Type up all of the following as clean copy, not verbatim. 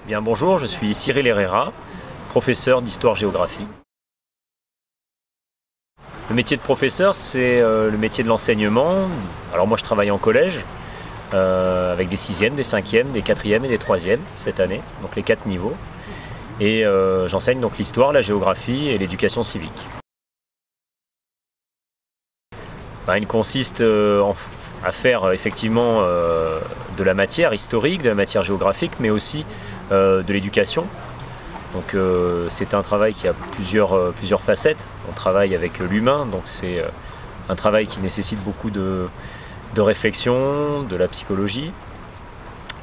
Bien, bonjour, je suis Cyril Herrera, professeur d'histoire-géographie. Le métier de professeur, c'est le métier de l'enseignement. Alors moi je travaille en collège, avec des 6e, des 5e, des 4e et des 3e cette année, donc les 4 niveaux. Et j'enseigne donc l'histoire, la géographie et l'éducation civique. Il consiste à faire effectivement de la matière historique, de la matière géographique, mais aussi de l'éducation. Donc c'est un travail qui a plusieurs facettes. On travaille avec l'humain, donc c'est un travail qui nécessite beaucoup de réflexion, de la psychologie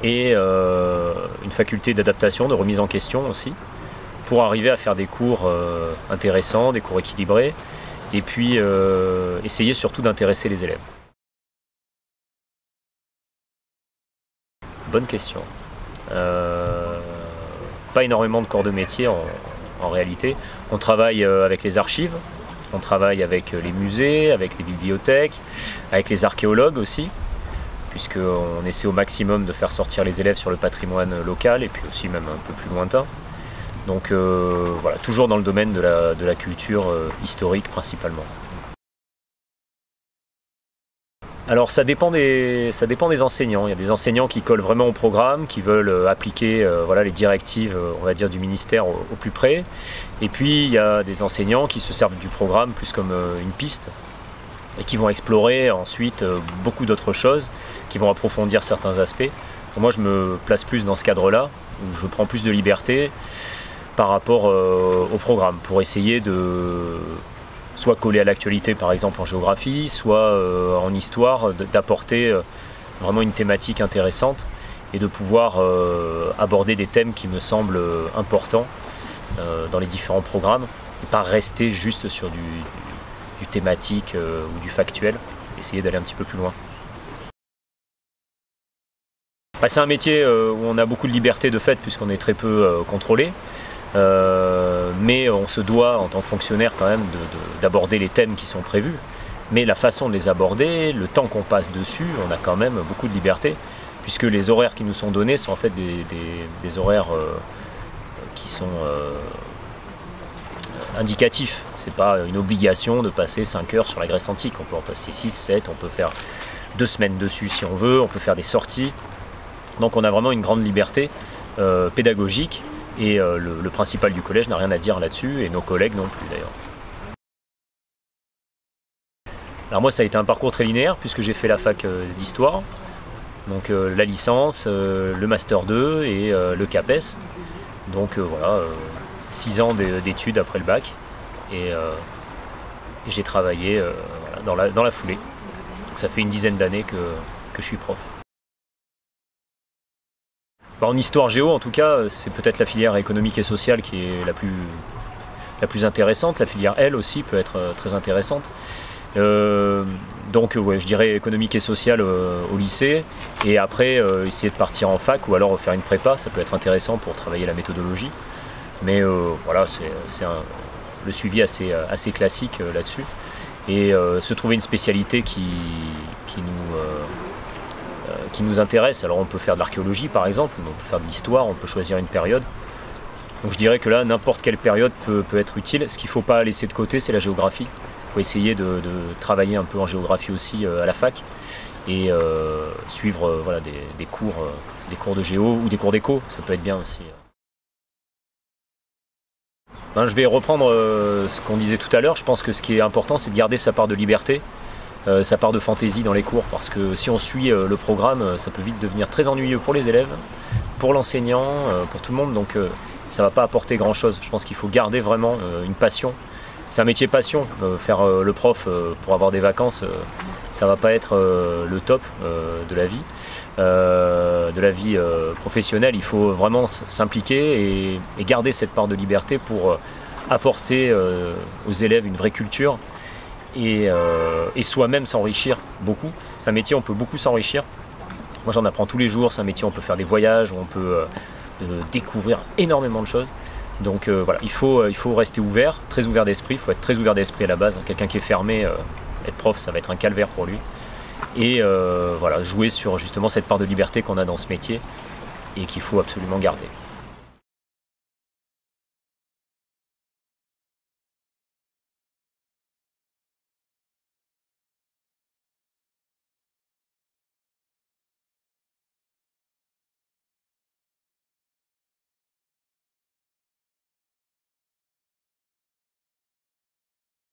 et une faculté d'adaptation, de remise en question aussi, pour arriver à faire des cours intéressants, des cours équilibrés, et puis essayer surtout d'intéresser les élèves. Bonne question. Pas énormément de corps de métier en réalité. On travaille avec les archives, on travaille avec les musées, avec les bibliothèques, avec les archéologues aussi, puisqu'on essaie au maximum de faire sortir les élèves sur le patrimoine local et puis aussi même un peu plus lointain. Donc voilà, toujours dans le domaine de la culture historique principalement. Alors ça dépend des enseignants. Il y a des enseignants qui collent vraiment au programme, qui veulent appliquer voilà, les directives on va dire, du ministère au plus près. Et puis il y a des enseignants qui se servent du programme plus comme une piste et qui vont explorer ensuite beaucoup d'autres choses, qui vont approfondir certains aspects. Donc moi je me place plus dans ce cadre-là, où je prends plus de liberté par rapport au programme, pour essayer de soit coller à l'actualité par exemple en géographie, soit en histoire, d'apporter vraiment une thématique intéressante et de pouvoir aborder des thèmes qui me semblent importants dans les différents programmes et pas rester juste sur du thématique ou du factuel, essayer d'aller un petit peu plus loin. C'est un métier où on a beaucoup de liberté de fait puisqu'on est très peu contrôlé. Mais on se doit en tant que fonctionnaire quand même d'aborder les thèmes qui sont prévus, mais la façon de les aborder, le temps qu'on passe dessus, on a quand même beaucoup de liberté puisque les horaires qui nous sont donnés sont en fait des horaires qui sont indicatifs. C'est pas une obligation de passer 5 heures sur la Grèce antique, on peut en passer 6, 7, on peut faire 2 semaines dessus si on veut, on peut faire des sorties, donc on a vraiment une grande liberté pédagogique. Et le principal du collège n'a rien à dire là-dessus, et nos collègues non plus d'ailleurs. Alors moi ça a été un parcours très linéaire, puisque j'ai fait la fac d'histoire, donc la licence, le master 2 et le CAPES. Donc voilà, 6 ans d'études après le bac, et j'ai travaillé voilà, dans la foulée. Donc ça fait une dizaine d'années que je suis prof. En histoire géo, en tout cas, c'est peut-être la filière économique et sociale qui est la plus intéressante. La filière L aussi peut être très intéressante. Donc ouais, je dirais économique et sociale au lycée, et après essayer de partir en fac ou alors faire une prépa, ça peut être intéressant pour travailler la méthodologie. Mais voilà, c'est le suivi assez classique là-dessus. Et se trouver une spécialité qui nous intéresse. Alors on peut faire de l'archéologie par exemple, on peut faire de l'histoire, on peut choisir une période. Donc je dirais que là, n'importe quelle période peut être utile. Ce qu'il ne faut pas laisser de côté, c'est la géographie. Il faut essayer de travailler un peu en géographie aussi à la fac et suivre voilà, des cours de géo ou des cours d'éco, ça peut être bien aussi. Je vais reprendre ce qu'on disait tout à l'heure. Je pense que ce qui est important, c'est de garder sa part de liberté, sa part de fantaisie dans les cours, parce que si on suit le programme, ça peut vite devenir très ennuyeux pour les élèves, pour l'enseignant, pour tout le monde, donc ça ne va pas apporter grand chose. Je pense qu'il faut garder vraiment une passion. C'est un métier passion, faire le prof pour avoir des vacances, ça ne va pas être le top de la vie professionnelle. Il faut vraiment s'impliquer et garder cette part de liberté pour apporter aux élèves une vraie culture, et soi-même s'enrichir beaucoup. C'est un métier où on peut beaucoup s'enrichir. Moi j'en apprends tous les jours, c'est un métier où on peut faire des voyages, où on peut découvrir énormément de choses. Donc voilà, il faut rester ouvert, très ouvert d'esprit, il faut être très ouvert d'esprit à la base. Quelqu'un qui est fermé, être prof, ça va être un calvaire pour lui. Et voilà, jouer sur justement cette part de liberté qu'on a dans ce métier et qu'il faut absolument garder.